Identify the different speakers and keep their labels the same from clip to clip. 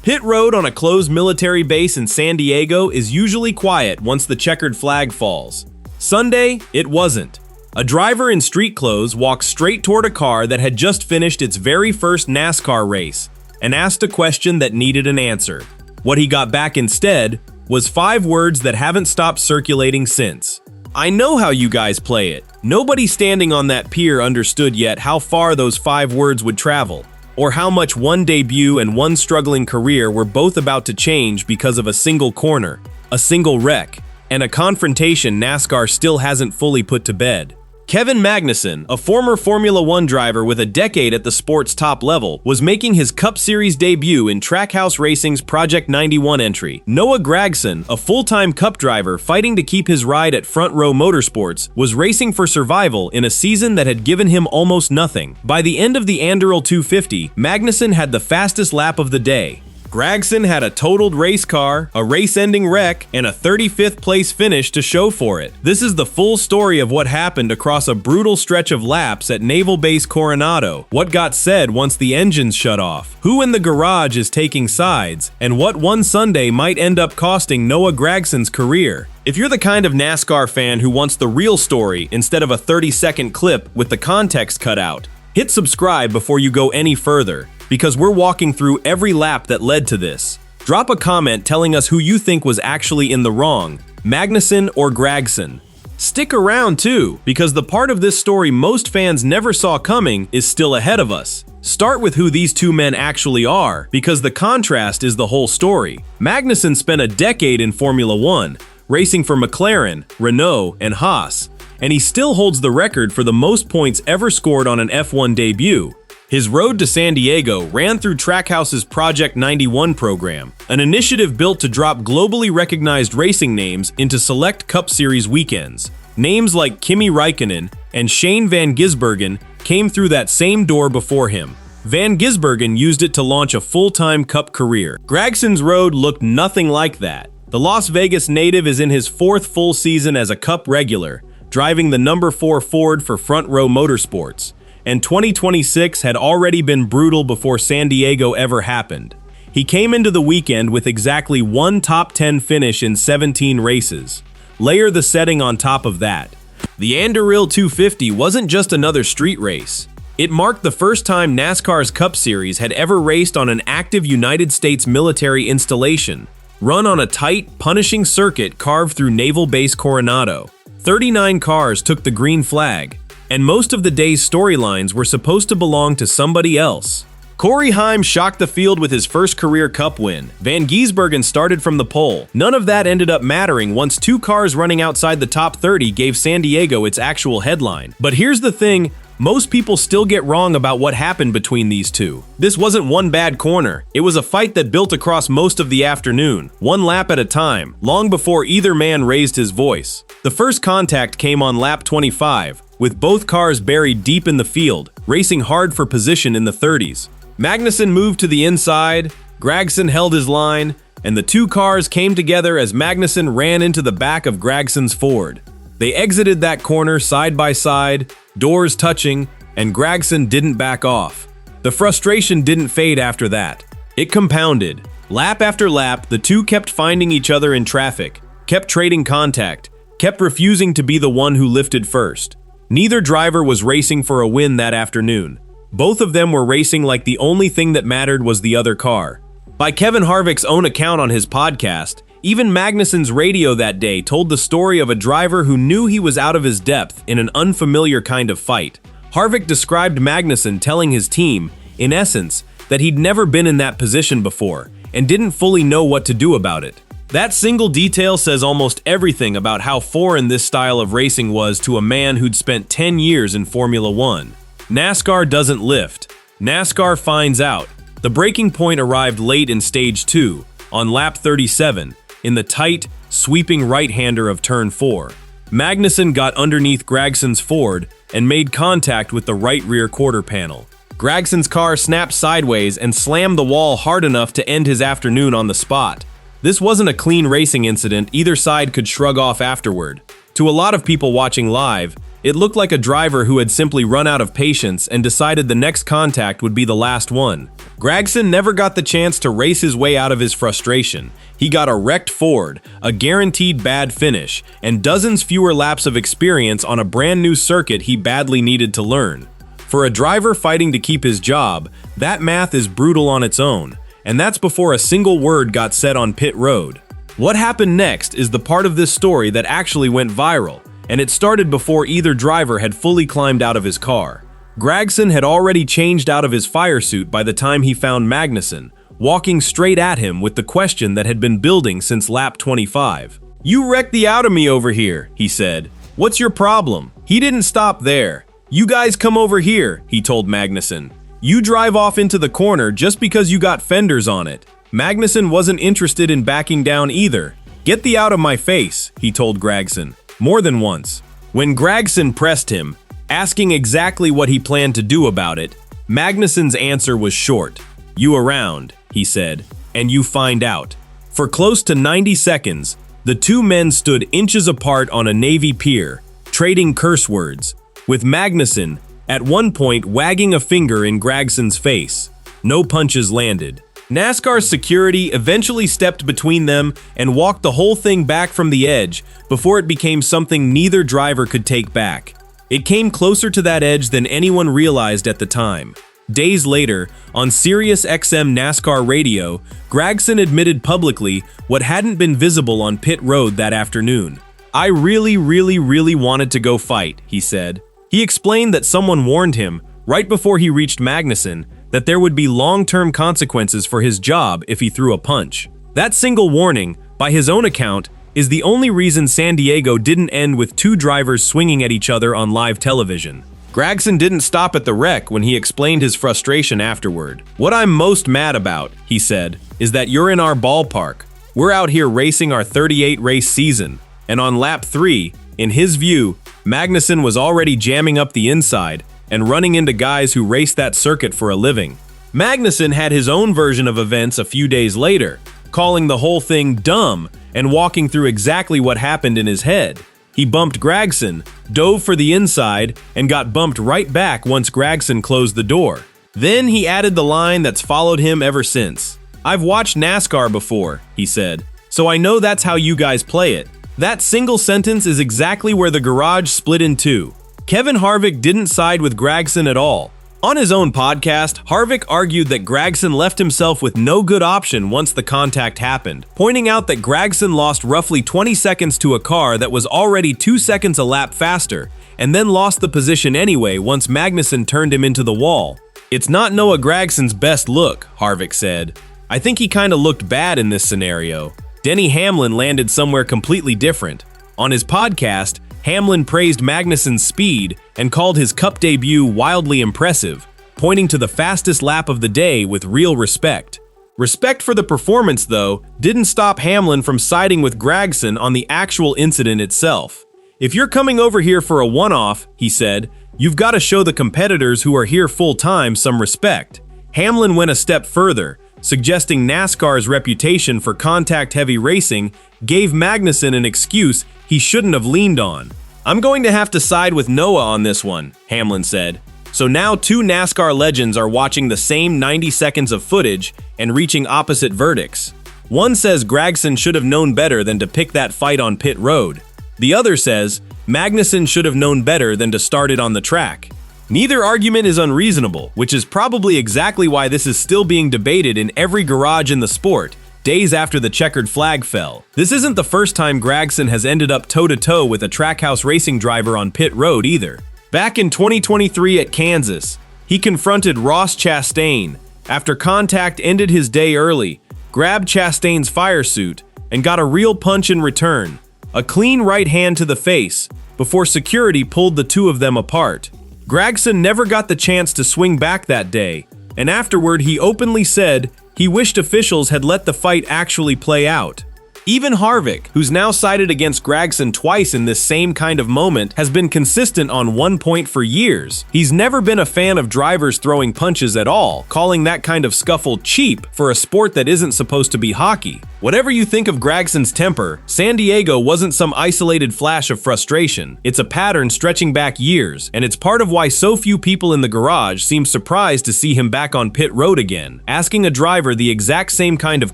Speaker 1: Pit road on a closed military base in San Diego is usually quiet once the checkered flag falls. Sunday, it wasn't. A driver in street clothes walked straight toward a car that had just finished its very first NASCAR race and asked a question that needed an answer. What he got back instead was 5 words that haven't stopped circulating since. I know how you guys play it. Nobody standing on that pier understood yet how far those 5 words would travel, or how much one debut and one struggling career were both about to change because of a single corner, a single wreck, and a confrontation NASCAR still hasn't fully put to bed. Kevin Magnussen, a former Formula One driver with a decade at the sport's top level, was making his Cup Series debut in Trackhouse Racing's Project 91 entry. Noah Gragson, a full-time Cup driver fighting to keep his ride at Front Row Motorsports, was racing for survival in a season that had given him almost nothing. By the end of the Anduril 250, Magnussen had the fastest lap of the day. Gragson had a totaled race car, a race-ending wreck, and a 35th place finish to show for it. This is the full story of what happened across a brutal stretch of laps at Naval Base Coronado, what got said once the engines shut off, who in the garage is taking sides, and what one Sunday might end up costing Noah Gragson's career. If you're the kind of NASCAR fan who wants the real story instead of a 30-second clip with the context cut out, hit subscribe before you go any further, because we're walking through every lap that led to this. Drop a comment telling us who you think was actually in the wrong, Magnussen or Gragson. Stick around too, because the part of this story most fans never saw coming is still ahead of us. Start with who these two men actually are, because the contrast is the whole story. Magnussen spent a decade in Formula One, racing for McLaren, Renault, and Haas, and he still holds the record for the most points ever scored on an F1 debut. His road to San Diego ran through Trackhouse's Project 91 program, an initiative built to drop globally recognized racing names into select Cup Series weekends. Names like Kimi Räikkönen and Shane Van Gisbergen came through that same door before him. Van Gisbergen used it to launch a full-time Cup career. Gragson's road looked nothing like that. The Las Vegas native is in his 4th full season as a Cup regular, driving the number 4 Ford for Front Row Motorsports. And 2026 had already been brutal before San Diego ever happened. He came into the weekend with exactly 1 top 10 finish in 17 races. Layer the setting on top of that. The Anduril 250 wasn't just another street race. It marked the first time NASCAR's Cup Series had ever raced on an active United States military installation, run on a tight, punishing circuit carved through Naval Base Coronado. 39 cars took the green flag, and most of the day's storylines were supposed to belong to somebody else. Corey Heim shocked the field with his first career Cup win. Van Gisbergen started from the pole. None of that ended up mattering once 2 cars running outside the top 30 gave San Diego its actual headline. But here's the thing, most people still get wrong about what happened between these two. This wasn't one bad corner. It was a fight that built across most of the afternoon, 1 lap at a time, long before either man raised his voice. The first contact came on lap 25, with both cars buried deep in the field, racing hard for position in the 30s. Magnussen moved to the inside, Gragson held his line, and the 2 cars came together as Magnussen ran into the back of Gragson's Ford. They exited that corner side by side, doors touching, and Gragson didn't back off. The frustration didn't fade after that. It compounded. Lap after lap, the two kept finding each other in traffic, kept trading contact, kept refusing to be the one who lifted first. Neither driver was racing for a win that afternoon. Both of them were racing like the only thing that mattered was the other car. By Kevin Harvick's own account on his podcast, even Magnussen's radio that day told the story of a driver who knew he was out of his depth in an unfamiliar kind of fight. Harvick described Magnussen telling his team, in essence, that he'd never been in that position before and didn't fully know what to do about it. That single detail says almost everything about how foreign this style of racing was to a man who'd spent 10 years in Formula One. NASCAR doesn't lift. NASCAR finds out. The breaking point arrived late in Stage 2, on lap 37, in the tight, sweeping right-hander of Turn 4. Magnussen got underneath Gragson's Ford and made contact with the right rear quarter panel. Gragson's car snapped sideways and slammed the wall hard enough to end his afternoon on the spot. This wasn't a clean racing incident either side could shrug off afterward. To a lot of people watching live, It looked like a driver who had simply run out of patience and decided the next contact would be the last one. Gragson never got the chance to race his way out of his frustration. He got a wrecked Ford, a guaranteed bad finish, and dozens fewer laps of experience on a brand new circuit he badly needed to learn. For a driver fighting to keep his job, that math is brutal on its own, and that's before a single word got said on pit road. What happened next is the part of this story that actually went viral, and it started before either driver had fully climbed out of his car. Gragson had already changed out of his fire suit by the time he found Magnussen, walking straight at him with the question that had been building since lap 25. "You wrecked the out of me over here," he said. "What's your problem?" He didn't stop there. "You guys come over here," he told Magnussen. "You drive off into the corner just because you got fenders on it." Magnussen wasn't interested in backing down either. "Get the out of my face," he told Gragson, more than once. When Gragson pressed him, asking exactly what he planned to do about it, Magnussen's answer was short. "You around," he said, "and you find out." For close to 90 seconds, the two men stood inches apart on a Navy pier, trading curse words, with Magnussen, at one point, wagging a finger in Gragson's face. No punches landed. NASCAR's security eventually stepped between them and walked the whole thing back from the edge before it became something neither driver could take back. It came closer to that edge than anyone realized at the time. Days later, on SiriusXM NASCAR radio, Gragson admitted publicly what hadn't been visible on pit road that afternoon. "I really wanted to go fight," he said. He explained that someone warned him, right before he reached Magnussen, that there would be long-term consequences for his job if he threw a punch. That single warning, by his own account, is the only reason San Diego didn't end with two drivers swinging at each other on live television. Gragson didn't stop at the wreck when he explained his frustration afterward. "What I'm most mad about," he said, "is that you're in our ballpark. We're out here racing our 38-race season." And on lap 3, in his view, Magnussen was already jamming up the inside and running into guys who raced that circuit for a living. Magnussen had his own version of events a few days later, calling the whole thing dumb and walking through exactly what happened in his head. He bumped Gragson, dove for the inside, and got bumped right back once Gragson closed the door. Then he added the line that's followed him ever since. "I've watched NASCAR before," he said, "so I know that's how you guys play it." That single sentence is exactly where the garage split in two. Kevin Harvick didn't side with Gragson at all. On his own podcast, Harvick argued that Gragson left himself with no good option once the contact happened, pointing out that Gragson lost roughly 20 seconds to a car that was already 2 seconds a lap faster, and then lost the position anyway once Magnussen turned him into the wall. "It's not Noah Gragson's best look," Harvick said. "I think he kinda looked bad in this scenario. Denny Hamlin landed somewhere completely different." On his podcast, Hamlin praised Magnussen's speed and called his Cup debut wildly impressive, pointing to the fastest lap of the day with real respect. Respect for the performance, though, didn't stop Hamlin from siding with Gragson on the actual incident itself. "If you're coming over here for a one-off," he said, "you've got to show the competitors who are here full-time some respect." Hamlin went a step further, suggesting NASCAR's reputation for contact-heavy racing gave Magnussen an excuse he shouldn't have leaned on. "I'm going to have to side with Noah on this one," Hamlin said. So now two NASCAR legends are watching the same 90 seconds of footage and reaching opposite verdicts. One says Gragson should have known better than to pick that fight on pit road. The other says Magnussen should have known better than to start it on the track. Neither argument is unreasonable, which is probably exactly why this is still being debated in every garage in the sport, days after the checkered flag fell. This isn't the first time Gragson has ended up toe-to-toe with a Trackhouse racing driver on pit road either. Back in 2023 at Kansas, he confronted Ross Chastain. After contact ended his day early, grabbed Chastain's fire suit, and got a real punch in return. A clean right hand to the face, before security pulled the two of them apart. Gragson never got the chance to swing back that day, and afterward he openly said he wished officials had let the fight actually play out. Even Harvick, who's now sided against Gragson twice in this same kind of moment, has been consistent on one point for years. He's never been a fan of drivers throwing punches at all, calling that kind of scuffle cheap for a sport that isn't supposed to be hockey. Whatever you think of Gragson's temper, San Diego wasn't some isolated flash of frustration. It's a pattern stretching back years, and it's part of why so few people in the garage seem surprised to see him back on pit road again, asking a driver the exact same kind of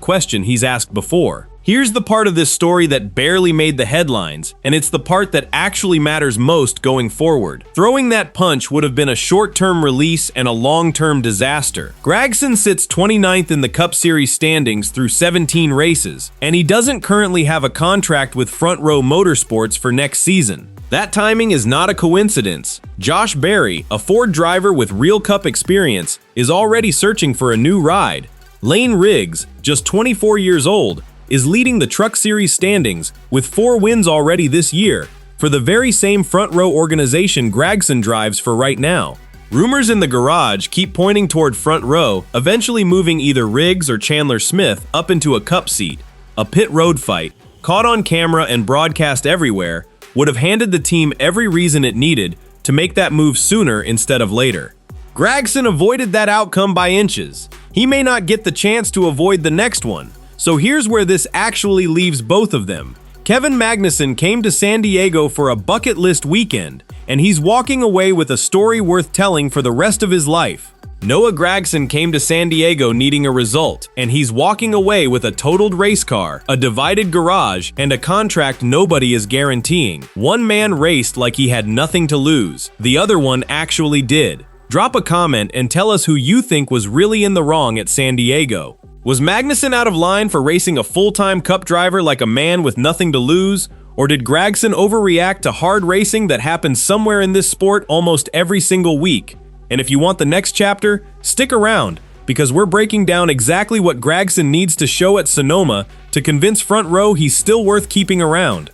Speaker 1: question he's asked before. Here's the part of this story that barely made the headlines, and it's the part that actually matters most going forward. Throwing that punch would have been a short-term release and a long-term disaster. Gragson sits 29th in the Cup Series standings through 17 races, and he doesn't currently have a contract with Front Row Motorsports for next season. That timing is not a coincidence. Josh Berry, a Ford driver with real Cup experience, is already searching for a new ride. Layne Riggs, just 24 years old, is leading the Truck Series standings with 4 wins already this year for the very same Front Row organization Gragson drives for right now. Rumors in the garage keep pointing toward Front Row eventually moving either Riggs or Chandler Smith up into a Cup seat. A pit road fight, caught on camera and broadcast everywhere, would have handed the team every reason it needed to make that move sooner instead of later. Gragson avoided that outcome by inches. He may not get the chance to avoid the next one. So here's where this actually leaves both of them. Kevin Magnussen came to San Diego for a bucket list weekend, and he's walking away with a story worth telling for the rest of his life. Noah Gragson came to San Diego needing a result, and he's walking away with a totaled race car, a divided garage, and a contract nobody is guaranteeing. One man raced like he had nothing to lose. The other one actually did. Drop a comment and tell us who you think was really in the wrong at San Diego. Was Magnussen out of line for racing a full-time Cup driver like a man with nothing to lose? Or did Gragson overreact to hard racing that happens somewhere in this sport almost every single week? And if you want the next chapter, stick around, because we're breaking down exactly what Gragson needs to show at Sonoma to convince Front Row he's still worth keeping around.